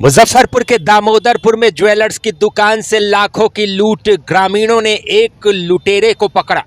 मुजफ्फरपुर के दामोदरपुर में ज्वेलर्स की दुकान से लाखों की लूट, ग्रामीणों ने एक लुटेरे को पकड़ा।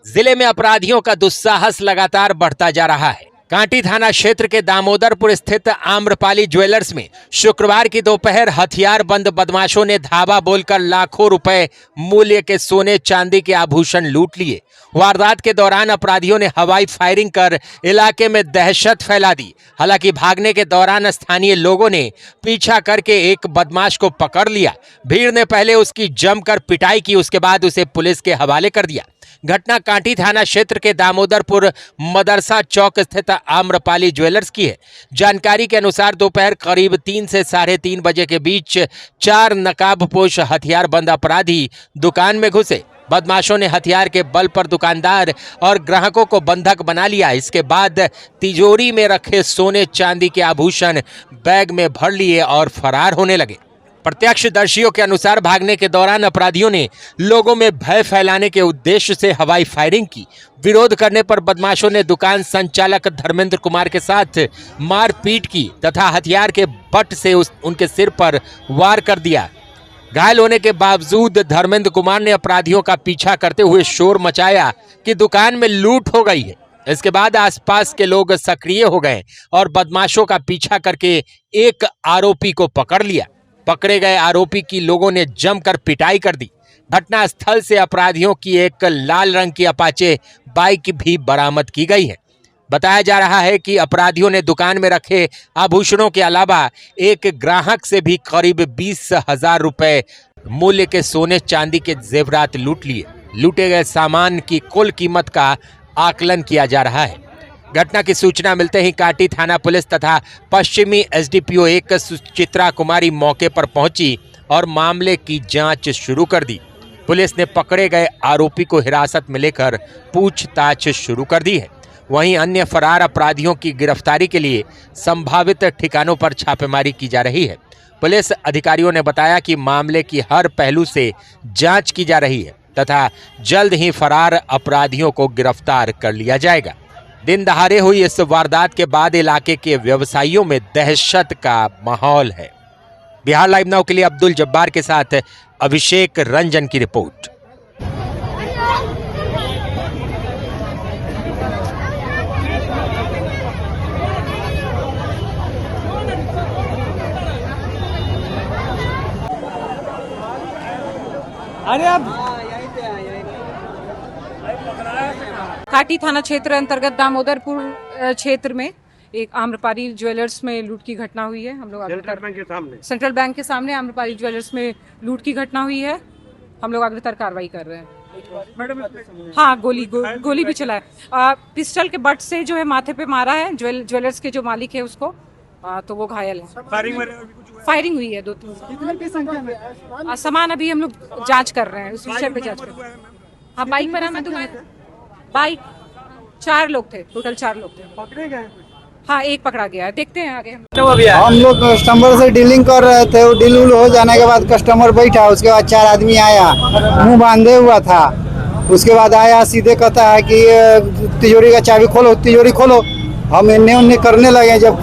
जिले में अपराधियों का दुस्साहस लगातार बढ़ता जा रहा है। कांटी थाना क्षेत्र के दामोदरपुर स्थित आम्रपाली ज्वेलर्स में शुक्रवार की दोपहर हथियारबंद बदमाशों ने धावा बोलकर लाखों रुपए मूल्य के सोने चांदी के आभूषण लूट लिए। वारदात के दौरान अपराधियों ने हवाई फायरिंग कर इलाके में दहशत फैला दी। हालांकि भागने के दौरान स्थानीय लोगों ने पीछा करके एक बदमाश को पकड़ लिया। भीड़ ने पहले उसकी जमकर पिटाई की, उसके बाद उसे पुलिस के हवाले कर दिया। घटना कांटी थाना क्षेत्र के दामोदरपुर मदरसा चौक स्थित आम्रपाली ज्वेलर्स की है। जानकारी के अनुसार दोपहर करीब 3 से 3:30 बजे के बीच 4 नकाबपोश हथियारबंद अपराधी दुकान में घुसे। बदमाशों ने हथियार के बल पर दुकानदार और ग्राहकों को बंधक बना लिया। इसके बाद तिजोरी में रखे सोने चांदी के आभूषण बैग में भर लिए और फरार होने लगे। प्रत्यक्षदर्शियों के अनुसार भागने के दौरान अपराधियों ने लोगों में भय फैलाने के उद्देश्य से हवाई फायरिंग की। विरोध करने पर बदमाशों ने दुकान संचालक धर्मेंद्र कुमार के साथ मारपीट की तथा हथियार के बट से उनके सिर पर वार कर दिया। घायल होने के बावजूद धर्मेंद्र कुमार ने अपराधियों का पीछा करते हुए शोर मचाया कि दुकान में लूट हो गई है। इसके बाद आसपास के लोग सक्रिय हो गए और बदमाशों का पीछा करके एक आरोपी को पकड़ लिया। पकड़े गए आरोपी की लोगों ने जमकर पिटाई कर दी। घटना स्थल से अपराधियों की एक लाल रंग की अपाचे बाइक भी बरामद की गई है। बताया जा रहा है कि अपराधियों ने दुकान में रखे आभूषणों के अलावा एक ग्राहक से भी करीब 20,000 रुपए मूल्य के सोने चांदी के जेवरात लूट लिए। लूटे गए सामान की कुल कीमत का आकलन किया जा रहा है। घटना की सूचना मिलते ही कांटी थाना पुलिस तथा पश्चिमी एसडीपीओ 1 सुचित्रा कुमारी मौके पर पहुंची और मामले की जांच शुरू कर दी। पुलिस ने पकड़े गए आरोपी को हिरासत में लेकर पूछताछ शुरू कर दी है। वहीं अन्य फरार अपराधियों की गिरफ्तारी के लिए संभावित ठिकानों पर छापेमारी की जा रही है। पुलिस अधिकारियों ने बताया कि मामले की हर पहलू से जांच की जा रही है तथा जल्द ही फरार अपराधियों को गिरफ्तार कर लिया जाएगा। दिन दहाड़े हुई इस वारदात के बाद इलाके के व्यवसायियों में दहशत का माहौल है। बिहार लाइव नाउ के लिए अब्दुल जब्बार के साथ अभिषेक रंजन की रिपोर्ट। अरे अब कांटी थाना क्षेत्र अंतर्गत दामोदरपुर क्षेत्र में एक आम्रपाली ज्वेलर्स में लूट की घटना हुई है। हम लोग सेंट्रल बैंक के सामने आम्रपाली ज्वेलर्स में लूट की घटना हुई है। हम लोग अग्रतर कार्रवाई कर रहे हैं। हाँ, गोली भी चला है। पिस्टल के बट से जो है माथे पे मारा है। ज्वेलर्स के जो मालिक है उसको, तो वो घायल है। फायरिंग हुई है 2-3 सामान अभी हम लोग जांच कर रहे हैं, उस विषय पे जांच कर रहे हैं। हाँ, बाइक बरामद हुआ है। बाइक 4 लोग थे, टोटल 4 लोग थे। पकड़े गए? हाँ, एक पकड़ा गया है। देखते हैं आगे। हम लोग कस्टमर से डीलिंग कर रहे थे। वो डील हो जाने के बाद कस्टमर बैठा, उसके बाद 4 आदमी आया, मुंह बांधे हुआ था। उसके बाद आया, सीधे कहता है कि तिजोरी का चाबी खोलो, तिजोरी खोलो। हम इन्हें उन्हें करने लगे। जब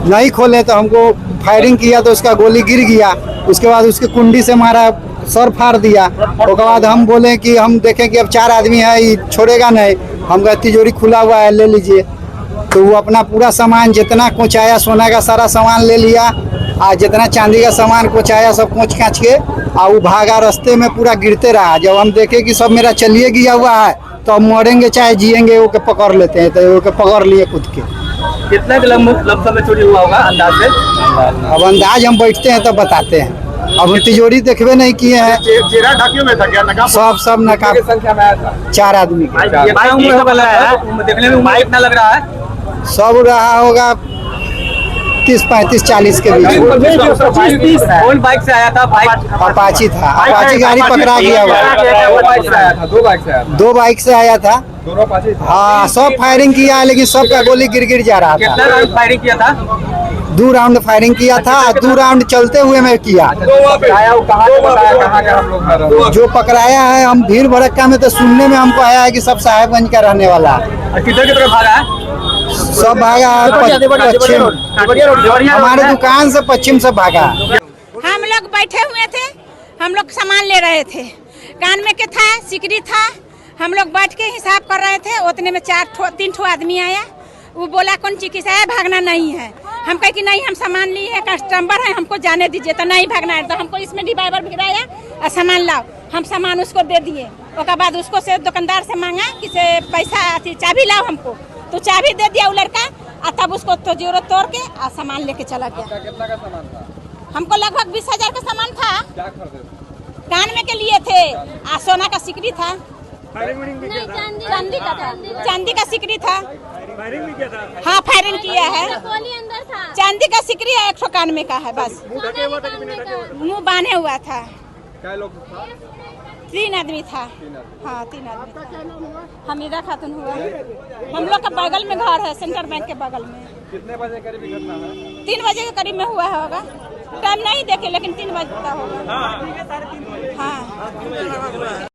नहीं खोले तो हमको फायरिंग किया तो उसका गोली गिर गया। उसके बाद उसके कुंडी से मारा, सर फाड़ दिया। उसके बाद हम बोले कि हम देखें कि अब 4 आदमी है, ये छोड़ेगा नहीं। हम कहा तिजोरी खुला हुआ है, ले लीजिए। तो वो अपना पूरा सामान जितना कोचाया, सोना का सारा सामान ले लिया और जितना चांदी का सामान कोचाया सब कोच काँच के, और वो भागा। रास्ते में पूरा गिरते रहा। जब हम देखे कि सब मेरा चलिए गया हुआ है तो हम मरेंगे चाहे जिएंगे, वो के पकड़ लेते हैं। तो वो के पकड़ लिए खुद के। कितना लमसम में चोरी हुआ होगा अंदाज से? अब अंदाज हम बैठते हैं तो बताते हैं। अब तिजोरी देखबे नहीं किए हैं। चेहरा ढाकियों में था क्या? नकाब सब नकाब संख्या में आया था 4 आदमी। देखने में उम्र कितना लग रहा है? सब रहा होगा 30, 35, 40 के बीच। कौन बाइक से आया था? अपाची था। अपाची गाड़ी पकड़ा गया हुआ। 2 बाइक से आया था। 2 बाइक से आया था। हाँ, सब फायरिंग किया, लेकिन सबका गोली गिर जा रहा था। कितना राउंड फायरिंग किया था? 2 राउंड फायरिंग किया था। 2 राउंड चलते हुए मैं किया। जो पकड़ाया है, हम भीड़ भड़क्का में तो सुनने में हमको आया है कि सब साहेबगंज का रहने वाला है। किधर की तरफ भागा है? सब भागा पश्चिम, हमारे दुकान से पश्चिम सब भागा। हम लोग बैठे हुए थे, हम लोग सामान ले रहे थे, कान में के था, सिकरी था, हम लोग बैठ के हिसाब कर रहे थे। उतने में 3 ठो आदमी आया, वो बोला कौन चिकित्सा है, भागना नहीं है। हम कहे कि नहीं, हम सामान लिए हैं, कस्टमर है, हमको जाने दीजिए। तो नहीं भागना है, तो हमको इसमें डिवाइवर गिराया और सामान लाओ। हम सामान उसको दे दिए। उसके बाद उसको से दुकानदार से मांगा कि से पैसा चाबी लाओ हमको, तो चाबी दे दिया वो लड़का। और तब उसको तो जरूरत तोड़ के और सामान लेके चला गया। कितना का सामान था? हमको लगभग 20,000 का सामान था। कान में के लिए थे, और सोना का सिकरी था, चांदी का था, चांदी का सिकरी था। हाँ, फायरिंग किया है। चांदी का सिकरी है, 100 कान में का है बस। मुंह बांधे हुआ था। क्या लोग था? 3 आदमी था। हाँ, 3 आदमी था। हमीदा खातून हुआ। हम लोग का बगल में घर है, सेंट्रल बैंक के बगल में। कितने बजे करीब घटना है? 3 बजे के करीब में हुआ होगा। टाइम नहीं देखे, लेकिन 3 बजे होगा। हाँ।